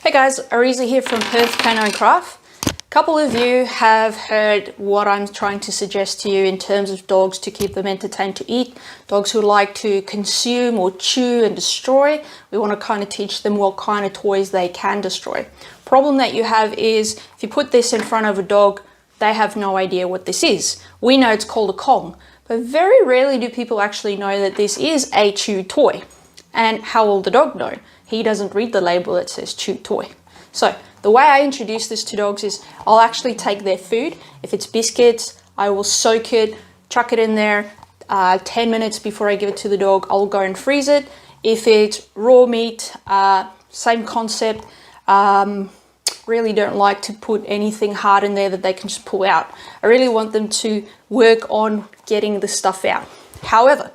Hey guys, Ariza here from Perth Canine Craft. A couple of you have heard what I'm trying to suggest to you in terms of dogs to keep them entertained to eat. Dogs who like to consume or chew and destroy. We want to kind of teach them what kind of toys they can destroy. Problem that you have is if you put this in front of a dog, they have no idea what this is. We know it's called a Kong, but very rarely do people actually know that this is a chew toy. And how will the dog know? He doesn't read the label that says chew toy. So the way I introduce this to dogs is I'll actually take their food. If it's biscuits, I will soak it, chuck it in there 10 minutes before I give it to the dog. I'll go and freeze it. If it's raw meat, same concept. Really don't like to put anything hard in there that they can just pull out. I really want them to work on getting the stuff out. However,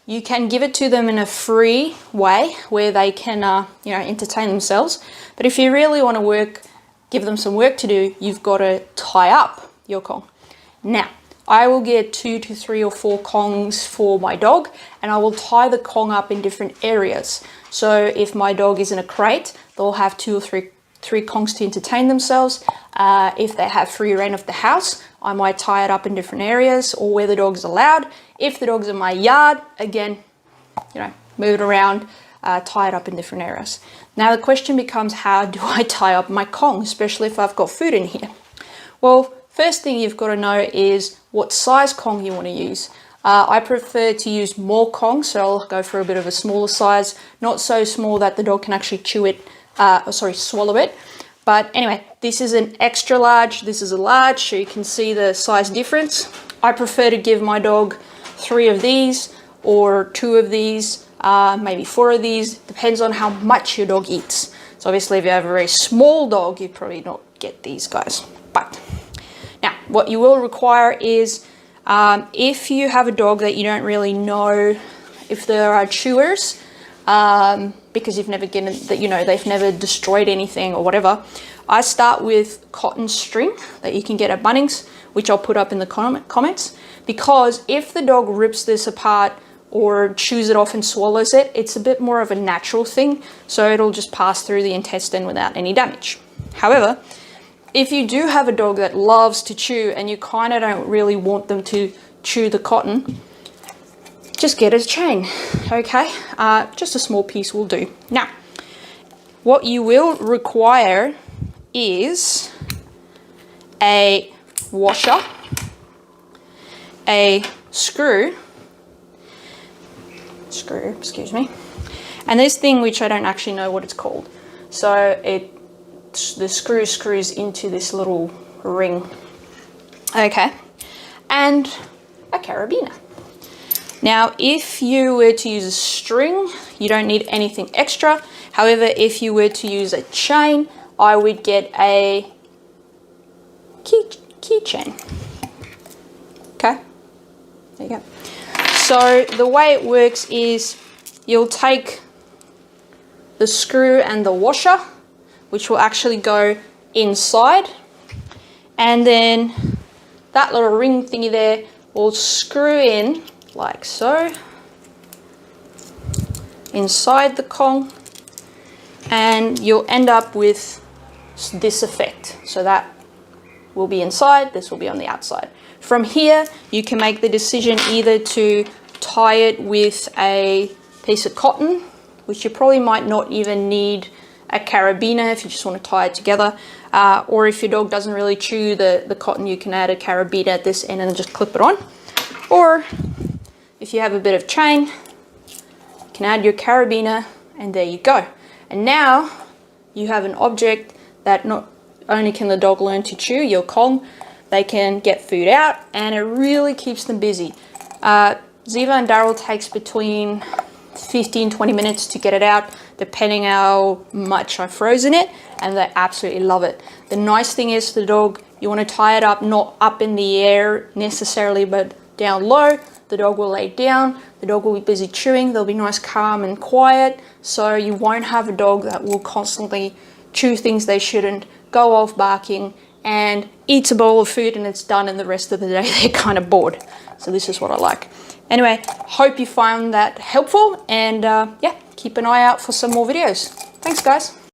you can give it to them in a free way where they can, entertain themselves. But if you really want to give them some work to do, you've got to tie up your Kong. Now, I will get 2 to 3 or 4 Kongs for my dog, and I will tie the Kong up in different areas. So if my dog is in a crate, they'll have 2 or 3 Kongs to entertain themselves. If they have free reign of the house, I might tie it up in different areas or where the dog's allowed. If the dog's in my yard, again, move it around, tie it up in different areas. Now the question becomes, how do I tie up my Kong, especially if I've got food in here? Well, first thing you've got to know is what size Kong you want to use. I prefer to use more Kong, so I'll go for a bit of a smaller size, not so small that the dog can actually swallow it. But anyway, this is an extra large, this is a large, so you can see the size difference. I prefer to give my dog 3 of these or 2 of these, maybe 4 of these, depends on how much your dog eats. So obviously if you have a very small dog, you'd probably not get these guys. But now what you will require is, if you have a dog that you don't really know if there are chewers, because you've never they've never destroyed anything or whatever, I start with cotton string that you can get at Bunnings, which I'll put up in the comments, because if the dog rips this apart or chews it off and swallows it, it's a bit more of a natural thing, so it'll just pass through the intestine without any damage. However, if you do have a dog that loves to chew and you kind of don't really want them to chew the cotton, just get a chain, okay? Just a small piece will do. Now, what you will require is a washer, a screw, excuse me, and this thing which I don't actually know what it's called. So the screw screws into this little ring, okay, and a carabiner. Now, if you were to use a string, you don't need anything extra. However, if you were to use a chain, I would get a keychain. Okay, there you go. So the way it works is you'll take the screw and the washer, which will actually go inside, and then that little ring thingy there will screw in like so inside the Kong, and you'll end up with this effect. So that will be inside, this will be on the outside. From here you can make the decision either to tie it with a piece of cotton, which you probably might not even need a carabiner if you just want to tie it together, or if your dog doesn't really chew the cotton, you can add a carabiner at this end and just clip it on. Or if you have a bit of chain, you can add your carabiner, and there you go. And now you have an object that not only can the dog learn to chew, your Kong, they can get food out, and it really keeps them busy. Ziva and Daryl takes between 15-20 minutes to get it out, depending how much I've frozen it, and they absolutely love it. The nice thing is the dog, you want to tie it up, not up in the air necessarily, but down low. The dog will lay down, the dog will be busy chewing, they'll be nice, calm and quiet, so you won't have a dog that will constantly chew things they shouldn't, go off barking, and eats a bowl of food and it's done, and the rest of the day they're kind of bored. So this is what I like. Anyway, hope you found that helpful, and yeah, keep an eye out for some more videos. Thanks guys.